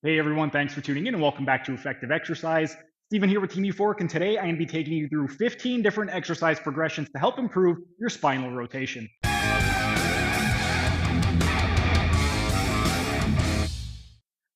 Hey everyone, thanks for tuning in and welcome back to Effective Exercise. Stephen here with Team Euphoric, and today I'm going to be taking you through 15 different exercise progressions to help improve your spinal rotation.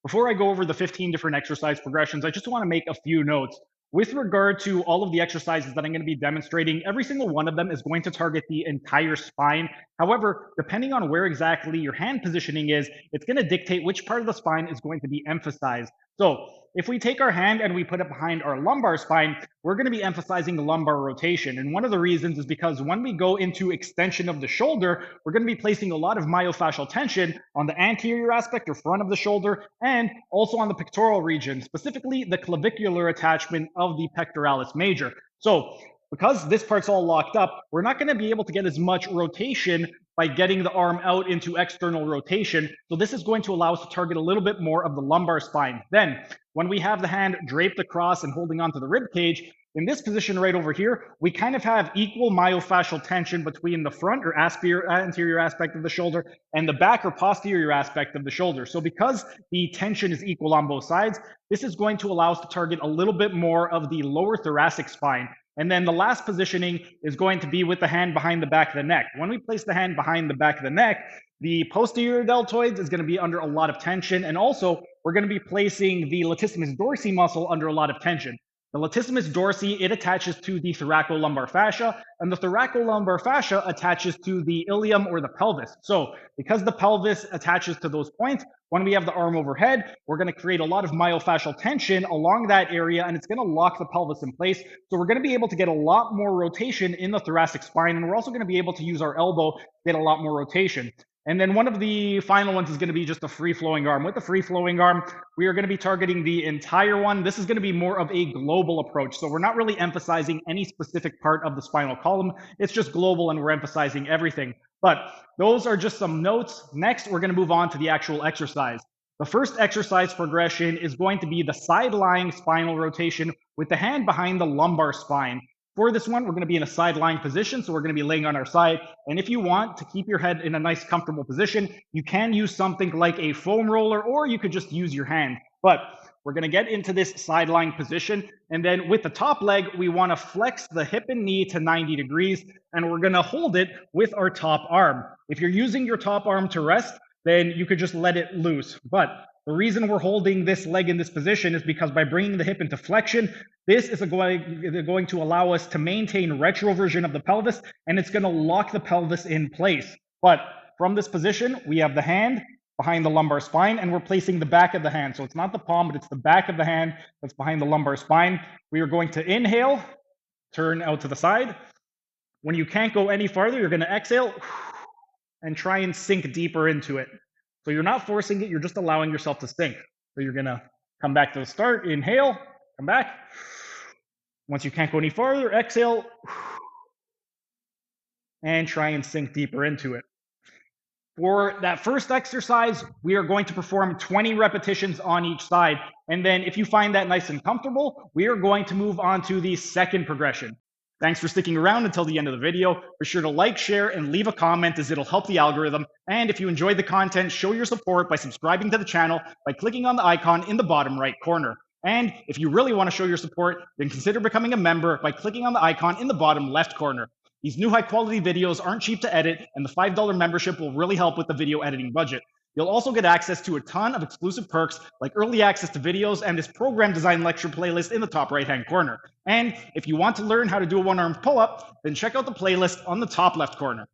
Before I go over the 15 different exercise progressions, I just want to make a few notes. With regard to all of the exercises that I'm going to be demonstrating, every single one of them is going to target the entire spine. However, depending on where exactly your hand positioning is, it's going to dictate which part of the spine is going to be emphasized. So if we take our hand and we put it behind our lumbar spine, we're going to be emphasizing the lumbar rotation. And one of the reasons is because when we go into extension of the shoulder, we're going to be placing a lot of myofascial tension on the anterior aspect or front of the shoulder and also on the pectoral region, specifically the clavicular attachment of the pectoralis major. So because this part's all locked up, we're not going to be able to get as much rotation by getting the arm out into external rotation. So this is going to allow us to target a little bit more of the lumbar spine. Then when we have the hand draped across and holding onto the rib cage, in this position right over here, we kind of have equal myofascial tension between the front or anterior aspect of the shoulder and the back or posterior aspect of the shoulder. So because the tension is equal on both sides, this is going to allow us to target a little bit more of the lower thoracic spine. And then the last positioning is going to be with the hand behind the back of the neck. When we place the hand behind the back of the neck, the posterior deltoids is going to be under a lot of tension. And also, we're going to be placing the latissimus dorsi muscle under a lot of tension. The latissimus dorsi, it attaches to the thoracolumbar fascia, and the thoracolumbar fascia attaches to the ilium or the pelvis. So because the pelvis attaches to those points, when we have the arm overhead, we're going to create a lot of myofascial tension along that area, and it's going to lock the pelvis in place. So we're going to be able to get a lot more rotation in the thoracic spine, and we're also going to be able to use our elbow to get a lot more rotation. And then one of the final ones is going to be just a free-flowing arm. With the free-flowing arm, we are going to be targeting the entire one. This is going to be more of a global approach. So we're not really emphasizing any specific part of the spinal column. It's just global, and we're emphasizing everything. But those are just some notes. Next, we're going to move on to the actual exercise. The first exercise progression is going to be the side-lying spinal rotation with the hand behind the lumbar spine. For this one, we're going to be in a side lying position, so we're going to be laying on our side. And if you want to keep your head in a nice, comfortable position, you can use something like a foam roller, or you could just use your hand. But we're going to get into this side lying position. And then with the top leg, we want to flex the hip and knee to 90 degrees, and we're going to hold it with our top arm. If you're using your top arm to rest, then you could just let it loose. But the reason we're holding this leg in this position is because by bringing the hip into flexion, this is going to allow us to maintain retroversion of the pelvis, and it's going to lock the pelvis in place. But from this position, we have the hand behind the lumbar spine, and we're placing the back of the hand. So it's not the palm, but it's the back of the hand that's behind the lumbar spine. We are going to inhale, turn out to the side. When you can't go any farther, you're going to exhale and try and sink deeper into it. So you're not forcing it, you're just allowing yourself to sink. So you're going to come back to the start, inhale, come back. Once you can't go any farther, exhale, and try and sink deeper into it. For that first exercise, we are going to perform 20 repetitions on each side. And then if you find that nice and comfortable, we are going to move on to the second progression. Thanks for sticking around until the end of the video. Be sure to like, share, and leave a comment, as it'll help the algorithm. And if you enjoyed the content, show your support by subscribing to the channel by clicking on the icon in the bottom right corner. And if you really want to show your support, then consider becoming a member by clicking on the icon in the bottom left corner. These new high quality videos aren't cheap to edit, and the $5 membership will really help with the video editing budget. You'll also get access to a ton of exclusive perks like early access to videos and this program design lecture playlist in the top right-hand corner. And if you want to learn how to do a one-armed pull-up, then check out the playlist on the top left corner.